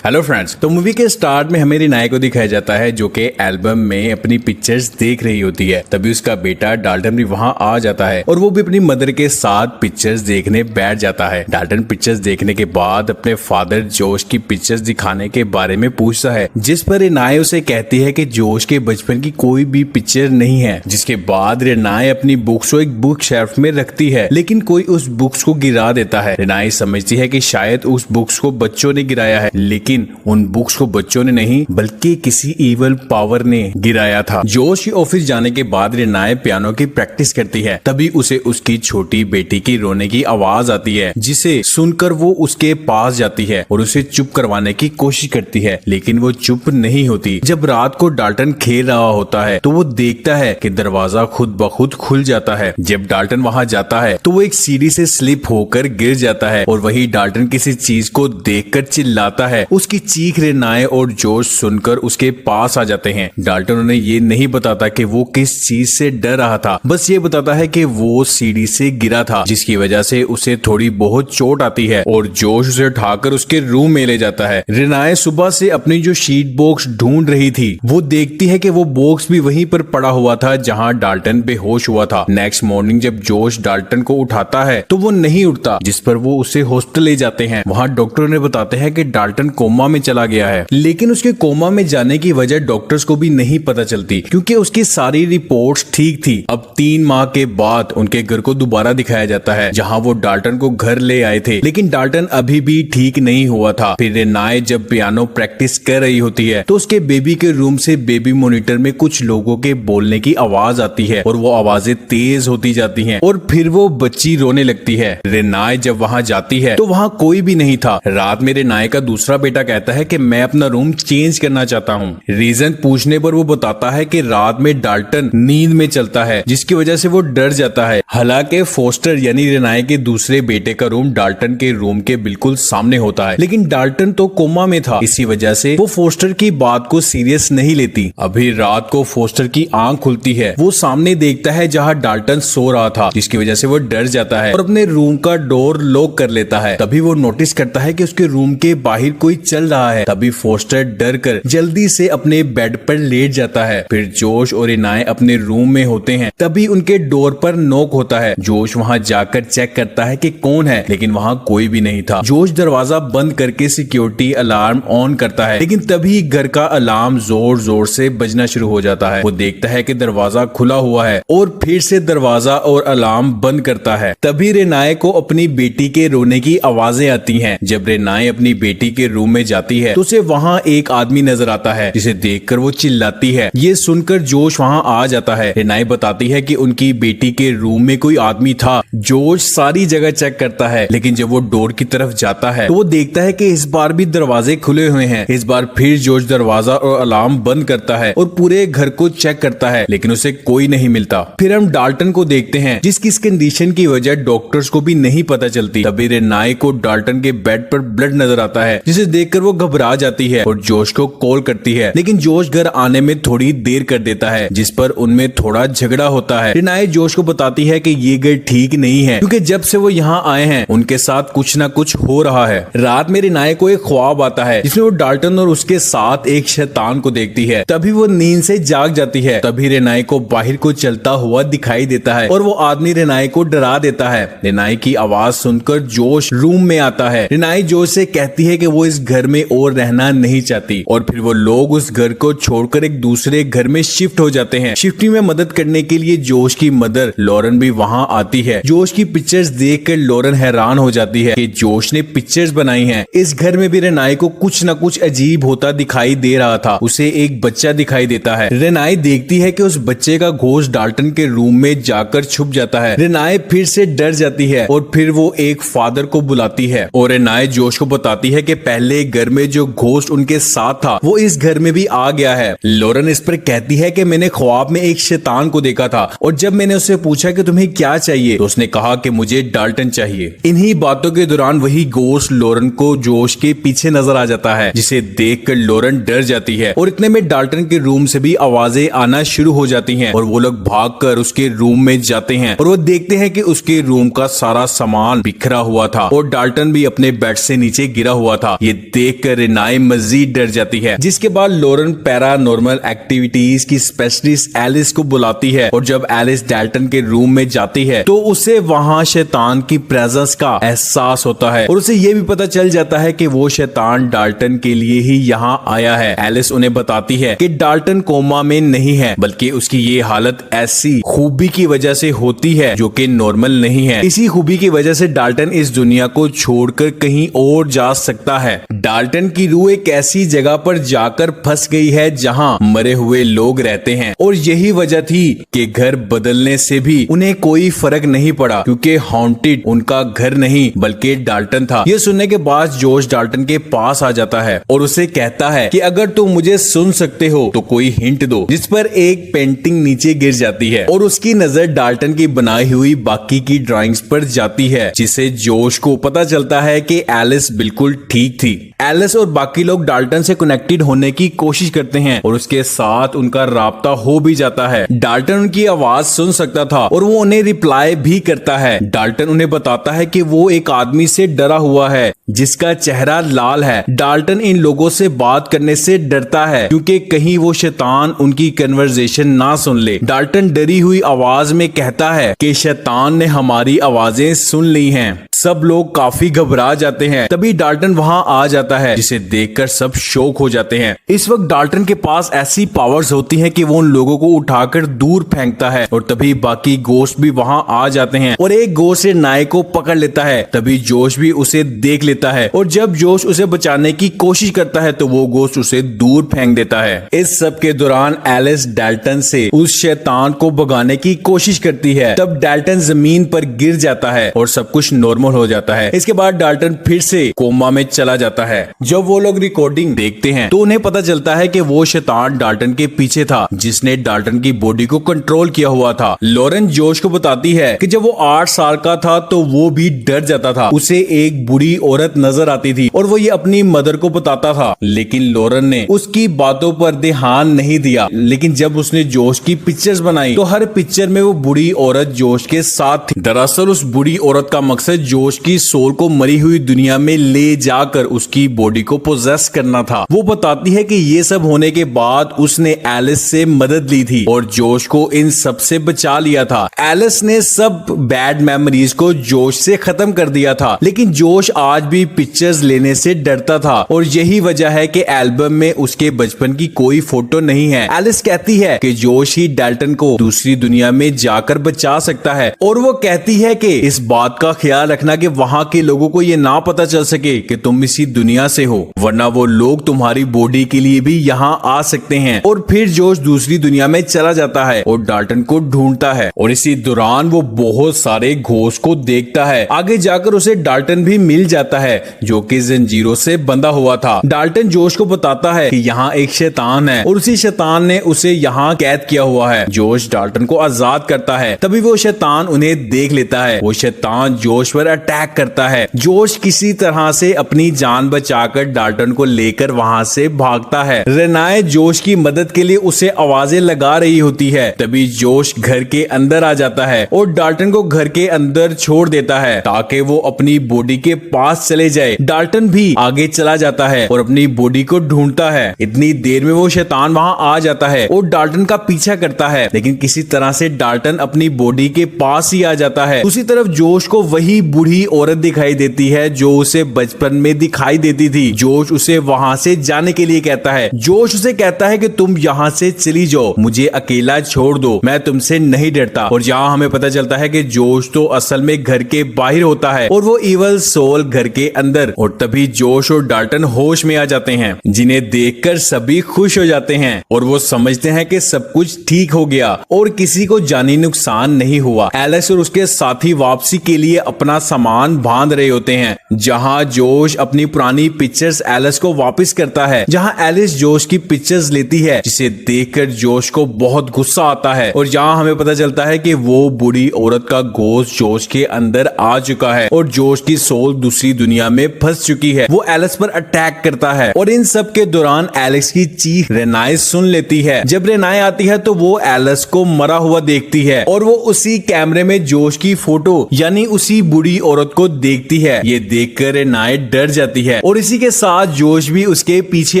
Hello friends, तो movie के start में हमें रिनाई को दिखाया जाता है जो कि एल्बम में अपनी पिक्चर्स देख रही होती है। तभी उसका बेटा डाल्टन भी वहां आ जाता है और वो भी अपनी मदर के साथ पिक्चर्स देखने बैठ जाता है। डाल्टन पिक्चर्स देखने के बाद अपने फादर जोश की पिक्चर्स दिखाने के बारे में पूछता है, जिस पर रिनाई उसे कहती है कि जोश के बचपन की कोई भी पिक्चर नहीं है। जिसके बाद रिनाई अपनी बुक्स को एक बुक शेल्फ में रखती है, लेकिन कोई उस बुक्स को गिरा देता है। रिनाई समझती है कि शायद उस बुक्स को बच्चों ने गिराया है, लेकिन उन बुक्स को बच्चों ने नहीं बल्कि किसी इवल पावर ने गिराया था। जोश की ऑफिस जाने के बाद रिनाई पियानो की प्रैक्टिस करती है। तभी उसे उसकी छोटी बेटी की रोने की आवाज आती है, जिसे सुनकर वो उसके पास जाती है और उसे चुप करवाने की कोशिश करती है, लेकिन वो चुप नहीं होती। जब रात को डाल्टन खेल रहा होता है तो वो देखता है कि दरवाजा खुद ब खुद खुल जाता है। जब डाल्टन वहां जाता है तो वो एक सीढ़ी से स्लिप होकर गिर जाता है और वही डाल्टन किसी चीज को देखकर चिल्लाता है। उसकी चीख रिनाई और जोश सुनकर उसके पास आ जाते हैं। डाल्टन उन्हें ये नहीं बताता कि वो किस चीज से डर रहा था, बस ये बताता है कि वो सीढ़ी से गिरा था, जिसकी वजह से उसे थोड़ी बहुत चोट आती है और जोश उसे उठाकर उसके रूम में ले जाता है। रिनाई सुबह से अपनी जो शीट बॉक्स ढूंढ रही थी, वो देखती है कि वो बॉक्स भी वहीं पर पड़ा हुआ था जहां डाल्टन बेहोश हुआ था। नेक्स्ट मॉर्निंग जब जोश डाल्टन को उठाता है तो वो नहीं उठता, जिस पर वो उसे हॉस्पिटल ले जाते हैं। वहां डॉक्टर ने बताते हैं कि डाल्टन कोमा में चला गया है, लेकिन उसके कोमा में जाने की वजह डॉक्टर्स को भी नहीं पता चलती, क्योंकि उसकी सारी रिपोर्ट्स ठीक थी। अब 3 माह के बाद उनके घर को दोबारा दिखाया जाता है, जहां वो डाल्टन को घर ले आए थे, लेकिन डाल्टन अभी भी ठीक नहीं हुआ था। फिर रिनाई जब पियानो प्रैक्टिस कर रही होती है तो उसके बेबी के रूम से बेबी मॉनिटर में कुछ लोगों के बोलने की आवाज आती है और वो आवाजें तेज होती जाती हैं और फिर वो बच्ची रोने लगती है। रिनाई जब वहां जाती है तो वहां कोई भी नहीं था। रात में रिनाई का दूसरा बेटा कहता है कि मैं अपना रूम चेंज करना चाहता हूँ। रीजन पूछने पर वो बताता है कि रात में डाल्टन नींद में चलता है, जिसकी वजह से वो डर जाता है। हालांकि फोस्टर यानी रिनाई के दूसरे बेटे का रूम डाल्टन के रूम के बिल्कुल सामने होता है, लेकिन डाल्टन तो कोमा में था, इसी वजह से वो फोस्टर की बात को सीरियस नहीं लेती। अभी रात को फोस्टर की आंख खुलती है, वो सामने देखता है जहाँ डाल्टन सो रहा था, जिसकी वजह से वो डर जाता है और अपने रूम का डोर लॉक कर लेता है। तभी वो नोटिस करता है कि उसके रूम के बाहर कोई चल रहा है। तभी फोस्टर डर कर जल्दी से अपने बेड पर लेट जाता है। फिर जोश और रिनाई अपने रूम में होते हैं। तभी उनके डोर पर नॉक होता है। जोश वहां जाकर चेक करता है कि कौन है, लेकिन वहां कोई भी नहीं था। जोश दरवाजा बंद करके सिक्योरिटी अलार्म ऑन करता है, लेकिन तभी घर का अलार्म जोर जोर से बजना शुरू हो जाता है। वो देखता है कि दरवाजा खुला हुआ है और फिर से दरवाजा और अलार्म बंद करता है। तभी रिनाई को अपनी बेटी के रोने की आवाजें आती हैं। जब रिनाई अपनी बेटी के रूम में जाती है तो उसे वहां एक आदमी नजर आता है, जिसे देखकर वो चिल्लाती है। ये सुनकर जोश वहां आ जाता है। रिनाई बताती है कि उनकी बेटी के रूम में कोई आदमी था। जोश सारी जगह चेक करता है, लेकिन जब वो डोर की तरफ जाता है तो वो देखता है कि इस बार भी दरवाजे खुले हुए हैं। इस बार फिर जोश दरवाजा और अलार्म बंद करता है और पूरे घर को चेक करता है, लेकिन उसे कोई नहीं मिलता। फिर हम डाल्टन को देखते हैं, जिसकी इस कंडीशन की वजह डॉक्टर्स को भी नहीं पता चलती। तभी रिनाई को डाल्टन के बेड पर ब्लड नजर आता है, जिसे देखकर वो घबरा जाती है और जोश को कॉल करती है, लेकिन जोश घर आने में थोड़ी देर कर देता है, जिस पर उनमें थोड़ा झगड़ा होता है। रिनाई जोश को बताती है कि ये घर ठीक नहीं है, क्योंकि जब से वो यहाँ आए हैं उनके साथ कुछ ना कुछ हो रहा है। रात में रिनाई को एक ख्वाब आता है, जिसमें वो डाल्टन और उसके साथ एक शैतान को देखती है। तभी वो नींद से जाग जाती है। तभी रिनाई को बाहर को चलता हुआ दिखाई देता है और वो आदमी रिनाई को डरा देता है। रिनाई की आवाज सुनकर जोश रूम में आता है। रिनाई जोश से कहती है कि वो इस घर में और रहना नहीं चाहती और फिर वो लोग उस घर को छोड़कर एक दूसरे घर में शिफ्ट हो जाते हैं। शिफ्टिंग में मदद करने के लिए जोश की मदर लॉरेन भी वहां आती है। जोश की पिक्चर्स देखकर लॉरेन हैरान हो जाती है कि जोश ने पिक्चर्स बनाई हैं। इस घर में भी रिनाई को कुछ न कुछ अजीब होता दिखाई दे रहा था। उसे एक बच्चा दिखाई देता है। रिनाई देखती है कि उस बच्चे का घोस्ट डाल्टन के रूम में जाकर छुप जाता है। रिनाई फिर से डर जाती है और फिर वो एक फादर को बुलाती है और रिनाई जोश को बताती है कि पहले घर में जो घोस्ट उनके साथ था वो इस घर में भी आ गया है। लॉरेन इस पर कहती है कि मैंने ख्वाब में एक शैतान को देखा था और जब मैंने उससे पूछा कि तुम्हें क्या चाहिए तो उसने कहा कि मुझे डाल्टन चाहिए। इन्हीं बातों के दौरान वही घोस्ट लॉरेन को जोश के पीछे नजर आ जाता है, जिसे देखकर लॉरेन डर जाती है और इतने में डाल्टन के रूम से भी आवाजें आना शुरू हो जाती हैं और वो लोग भागकर उसके रूम में जाते हैं और वो देखते हैं कि उसके रूम का सारा सामान बिखरा हुआ था और डाल्टन भी अपने बेड से नीचे गिरा हुआ था। ये देखकर रेनाए मजीद डर जाती है, जिसके बाद लॉरेन पैरानॉर्मल एक्टिविटीज की स्पेशलिस्ट एलिस को बुलाती है और जब एलिस डाल्टन के रूम में जाती है तो उसे वहां शैतान की प्रेजेंस का एहसास होता है और उसे ये भी पता चल जाता है कि वो शैतान डाल्टन के लिए ही यहाँ आया है। एलिस उन्हें बताती है कि डाल्टन कोमा में नहीं है, बल्कि उसकी ये हालत ऐसी खूबी की वजह से होती है जो कि नॉर्मल नहीं है। इसी खूबी की वजह से डाल्टन इस दुनिया को छोड़कर कहीं और जा सकता है। डाल्टन की रूह एक ऐसी जगह पर जाकर फंस गई है जहाँ मरे हुए लोग रहते हैं और यही वजह थी कि घर बदलने से भी उन्हें कोई फर्क नहीं पड़ा, क्योंकि हॉन्टेड उनका घर नहीं बल्कि डाल्टन था। यह सुनने के बाद जोश डाल्टन के पास आ जाता है और उसे कहता है कि अगर तुम मुझे सुन सकते हो तो कोई हिंट दो, जिस पर एक पेंटिंग नीचे गिर जाती है और उसकी नजर डाल्टन की बनाई हुई बाकी की ड्राइंग्स पर जाती है, जिसे जोश को पता चलता है कि एलिस बिल्कुल ठीक थी। एलिस और बाकी लोग डाल्टन से कनेक्टेड होने की कोशिश करते हैं और उसके साथ उनका राब्ता हो भी जाता है। डाल्टन उनकी आवाज सुन सकता था और वो उन्हें रिप्लाई भी करता है। डाल्टन उन्हें बताता है कि वो एक आदमी से डरा हुआ है जिसका चेहरा लाल है। डाल्टन इन लोगों से बात करने से डरता है क्योंकि कहीं वो शैतान उनकी कन्वर्सेशन ना सुन ले। डाल्टन डरी हुई आवाज में कहता है कि शैतान ने हमारी आवाजें सुन ली हैं। सब लोग काफी घबरा जाते हैं। तभी डाल्टन वहां आ जाता है, जिसे देखकर सब शॉक हो जाते हैं। इस वक्त डाल्टन के पास ऐसी पावर्स होती हैं कि वो उन लोगों को उठाकर दूर फेंकता है और तभी बाकी गोश्त भी वहां आ जाते हैं और एक गोश्त नाय को पकड़ लेता है। तभी जोश भी उसे देख लेता है और जब जोश उसे बचाने की कोशिश करता है तो वो गोश्त उसे दूर फेंक देता है। इस सब के दौरान एलिस डाल्टन से उस शैतान को भगाने की कोशिश करती है। तब डाल्टन जमीन पर गिर जाता है और सब कुछ नॉर्मल हो जाता है। इसके बाद डाल्टन फिर से कोमा में चला जाता है। जब वो लोग रिकॉर्डिंग देखते हैं तो उन्हें पता चलता है कि वो शैतान डाल्टन के पीछे था, जिसने डाल्टन की बॉडी को कंट्रोल किया हुआ था। लॉरेन जोश को बताती है कि जब वो 8 साल का था तो वो भी डर जाता था। उसे एक बुरी औरत नजर आती थी और वो ये अपनी मदर को बताता था, लेकिन लॉरेन ने उसकी बातों पर ध्यान नहीं दिया। लेकिन जब उसने जोश की पिक्चर्स बनाई तो हर पिक्चर में वो बुरी औरत जोश के साथ थी। दरअसल उस बुरी औरत का मकसद जोश की सोल को मरी हुई दुनिया में ले जाकर उसकी बॉडी को पोजेस करना था। वो बताती है कि ये सब होने के बाद उसने एलिस से मदद ली थी और जोश को इन सब से बचा लिया था। एलिस ने सब बैड मेमोरीज को जोश से खत्म कर दिया था, लेकिन जोश आज भी पिक्चर्स लेने से डरता था और यही वजह है कि एल्बम में उसके बचपन की कोई फोटो नहीं है। एलिस कहती है कि जोश ही डाल्टन को दूसरी दुनिया में जाकर बचा सकता है और वो कहती है कि इस बात का ख्याल रखना कि वहाँ के लोगों को ये ना पता चल सके कि तुम इसी दुनिया से हो, वरना वो लोग तुम्हारी बॉडी के लिए भी यहाँ आ सकते हैं। और फिर जोश दूसरी दुनिया में चला जाता है और डाल्टन को ढूंढता है और इसी दौरान वो बहुत सारे घोस्ट को देखता है। आगे जाकर उसे डाल्टन भी मिल जाता है जो कि जंजीरों से बंधा हुआ था। डाल्टन जोश को बताता है कि यहाँ एक शैतान है और उसी शैतान ने उसे यहाँ कैद किया हुआ है। जोश डाल्टन को आजाद करता है। तभी वो शैतान उन्हें देख लेता है। वो शैतान जोश पर अटैक करता है। जोश किसी तरह से अपनी जान बचाकर डाल्टन को लेकर वहां से भागता है। रेनाए जोश की मदद के लिए उसे आवाजें लगा रही होती है। तभी जोश घर के अंदर आ जाता है और डाल्टन को घर के अंदर छोड़ देता है ताकि वो अपनी बॉडी के पास चले जाए। डाल्टन भी आगे चला जाता है और अपनी बॉडी को ढूंढता है। इतनी देर में वो शैतान वहां आ जाता है और डाल्टन का पीछा करता है, लेकिन किसी तरह से डाल्टन अपनी बॉडी के पास ही आ जाता है। दूसरी तरफ जोश को वही बूढ़ी औरत दिखाई देती है जो उसे बचपन में दिखाई देती थी। जोश उसे वहां से जाने के लिए कहता है। जोश उसे कहता है कि तुम यहाँ से चली जाओ, मुझे अकेला छोड़ दो, मैं तुमसे नहीं डरता। और यहाँ हमें पता चलता है कि जोश तो असल में घर के बाहर होता है और वो इवल सोल घर के अंदर। और तभी जोश और डाल्टन होश में आ जाते हैं, जिन्हें देखकर सभी खुश हो जाते हैं और वो समझते हैं कि सब कुछ ठीक हो गया और किसी को जानी नुकसान नहीं हुआ। एलिस और उसके साथी वापसी के लिए अपना सामान बांध रहे होते हैं, जहां जोश अपनी पुरानी पिक्चर्स एलिस को वापस करता है। जहां एलिस जोश की पिक्चर्स लेती है, जिसे देखकर जोश को बहुत गुस्सा आता है और यहाँ हमें पता चलता है कि वो बुरी औरत का गोश्त जोश के अंदर आ चुका है और जोश की सोल दूसरी दुनिया में फंस चुकी है। वो एलिस पर अटैक करता है और इन सब के दौरान एलिस की चीख रेनाए सुन लेती है। जब रेनाए आती है तो वो एलिस को मरा हुआ देखती है और वो उसी कैमरे में जोश की फोटो यानी उसी बुरी औरत को देखती है। ये देखकर रेनाए डर जाती है और इसी के साथ जोश भी उसके पीछे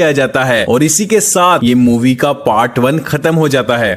आ जाता है और इसी के साथ ये मूवी का पार्ट 1 खत्म हो जाता है।